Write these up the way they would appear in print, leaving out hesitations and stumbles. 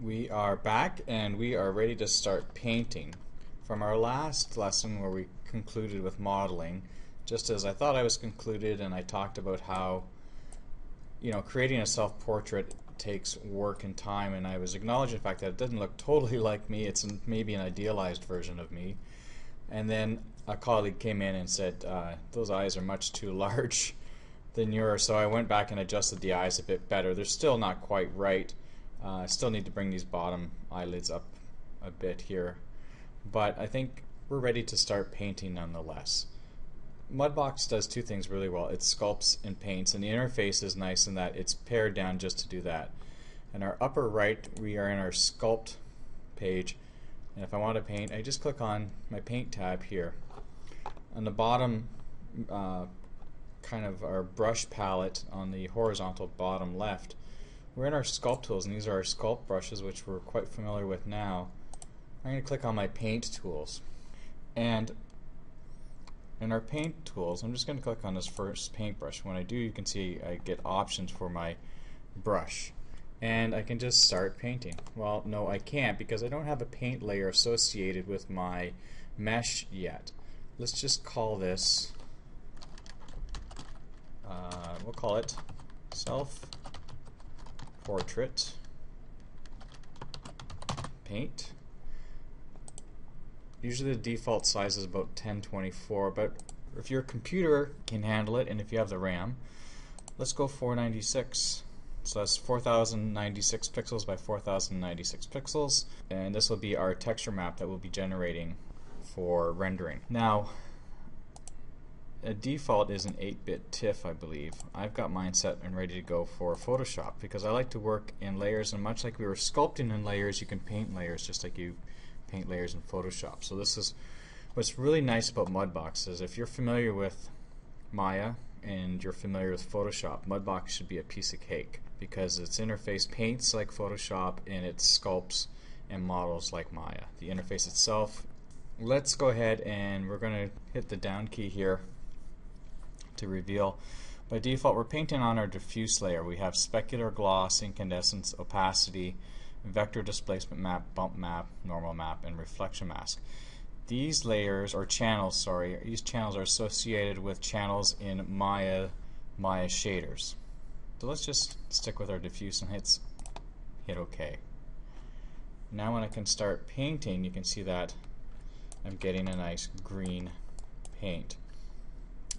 We are back and we are ready to start painting. From our last lesson where we concluded with modeling, just as I thought I was concluded, and I talked about how creating a self-portrait takes work and time, and I was acknowledging the fact that it doesn't look totally like me, it's maybe an idealized version of me. And then a colleague came in and said, those eyes are much too large than yours, so I went back and adjusted the eyes a bit better. They're still not quite right. I still need to bring these bottom eyelids up a bit here, but I think we're ready to start painting nonetheless. Mudbox does two things really well. It sculpts and paints, and the interface is nice in that it's pared down just to do that. In our upper right, we are in our sculpt page, and if I want to paint, I just click on my paint tab here. On the bottom, kind of our brush palette on the horizontal bottom left, we're in our sculpt tools, and these are our sculpt brushes, which we're quite familiar with now. I'm going to click on my paint tools, and in our paint tools, I'm just going to click on this first paintbrush. When I do, you can see I get options for my brush, and I can just start painting. Well, no, I can't, because I don't have a paint layer associated with my mesh yet. Let's just call this, we'll call it SelfPortrait paint. Usually the default size is about 1024, but if your computer can handle it and if you have the RAM, let's go 496. So that's 4096 pixels by 4096 pixels, and this will be our texture map that we'll be generating for rendering. Now, a default is an 8-bit TIFF, I believe. I've got mine set and ready to go for Photoshop because I like to work in layers, and much like we were sculpting in layers, you can paint layers just like you paint layers in Photoshop. So this is what's really nice about Mudbox is if you're familiar with Maya and you're familiar with Photoshop, Mudbox should be a piece of cake because its interface paints like Photoshop and it sculpts and models like Maya. The interface itself, let's go ahead and we're going to hit the down key here to reveal. By default, we're painting on our diffuse layer. We have specular gloss, incandescence, opacity, vector displacement map, bump map, normal map, and reflection mask. These layers, or channels, sorry, these channels are associated with channels in Maya shaders. So let's just stick with our diffuse and hit OK. Now when I can start painting, you can see that I'm getting a nice green paint.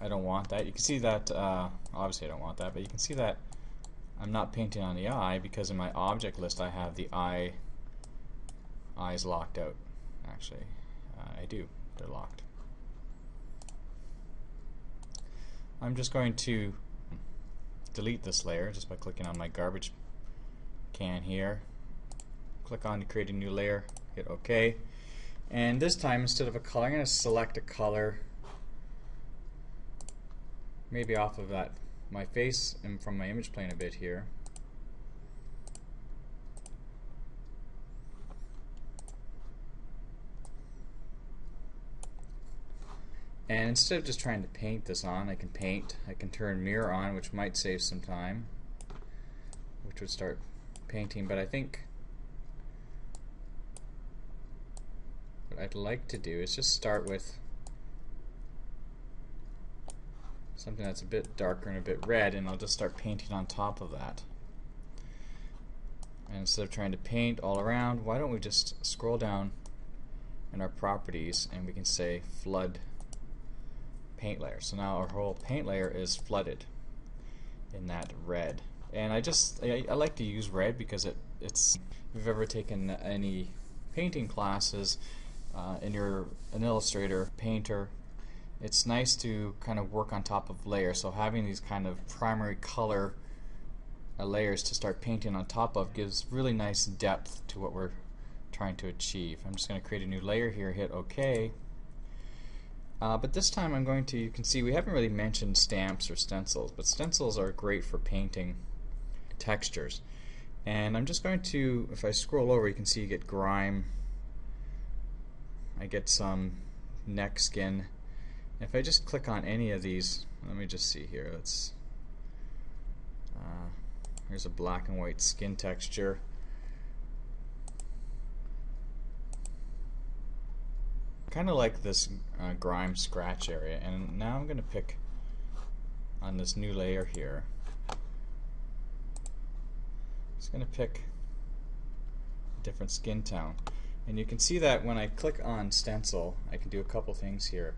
I don't want that. You can see that, obviously I don't want that, but you can see that I'm not painting on the eye because in my object list I have the eyes locked out. Actually, I do. They're locked. I'm just going to delete this layer just by clicking on my garbage can here. Click on to create a new layer, hit OK. And this time, instead of a color, I'm going to select a color maybe off of that my face and from my image plane a bit here. And instead of just trying to paint this on, I can turn mirror on, which might save some time, which would start painting. But I think what I'd like to do is just start with something that's a bit darker and a bit red, and I'll just start painting on top of that. And instead of trying to paint all around, why don't we just scroll down in our properties and we can say flood paint layer. So now our whole paint layer is flooded in that red. And I like to use red because it's if you've ever taken any painting classes and you're an illustrator, painter, it's nice to kind of work on top of layers. So having these kind of primary color layers to start painting on top of gives really nice depth to what we're trying to achieve. I'm just going to create a new layer here, hit OK. But this time I'm going to, you can see we haven't really mentioned stamps or stencils, but stencils are great for painting textures. And I'm just going to, if I scroll over, you can see you get grime, I get some neck skin. If I just click on any of these, let me just see here. Here's a black and white skin texture. kind of like this grime scratch area, and now I'm going to pick on this new layer here. Just going to pick a different skin tone, and you can see that when I click on stencil I can do a couple things here.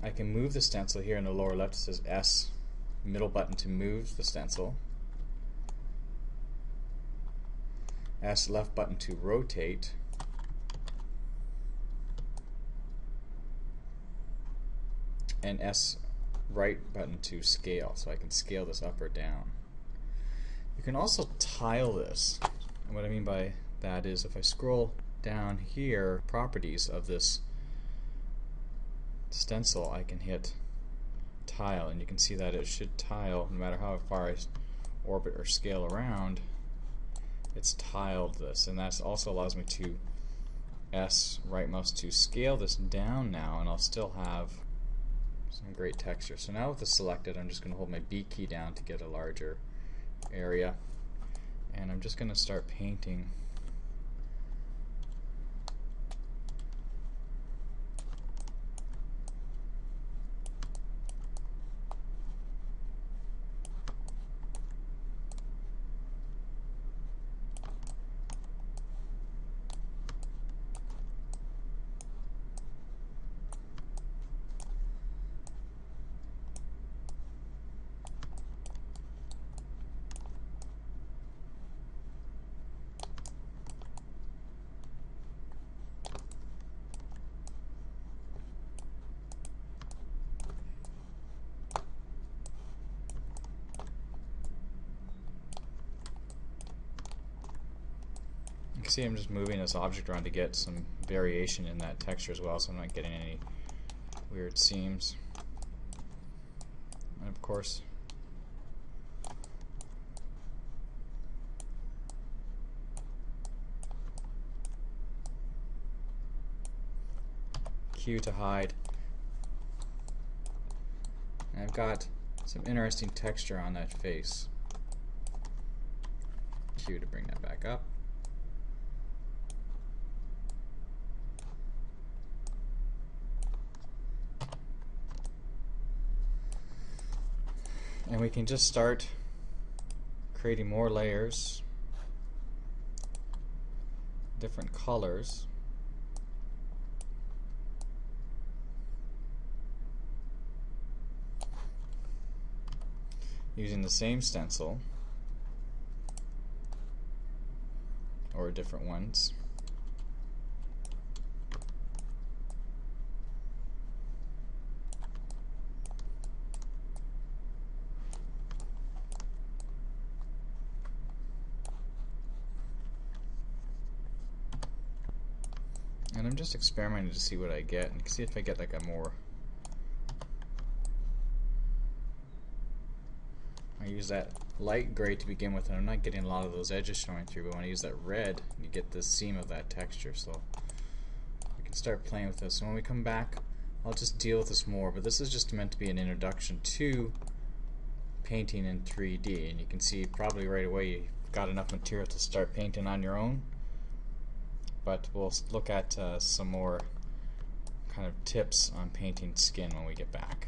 I can move the stencil. Here in the lower left it says S, middle button to move the stencil, S left button to rotate, and S right button to scale, so I can scale this up or down. You can also tile this, and what I mean by that is if I scroll down here, properties of this stencil, I can hit tile, and you can see that it should tile no matter how far I orbit or scale around. It's tiled this, and that also allows me to S right mouse to scale this down now, and I'll still have some great texture. So now with this selected, I'm just going to hold my B key down to get a larger area, and I'm just going to start painting. You can see I'm just moving this object around to get some variation in that texture as well, so I'm not getting any weird seams. And of course, Q to hide. And I've got some interesting texture on that face. Q to bring that back up. And we can just start creating more layers, different colors. Using the same stencil or different ones. And I'm just experimenting to see what I get, and see if I get like a more. I use that light gray to begin with, and I'm not getting a lot of those edges showing through, but when I use that red, you get the seam of that texture. So we can start playing with this. And when we come back, I'll just deal with this more, but this is just meant to be an introduction to painting in 3D, and you can see probably right away you've got enough material to start painting on your own. But we'll look at some more kind of tips on painting skin when we get back.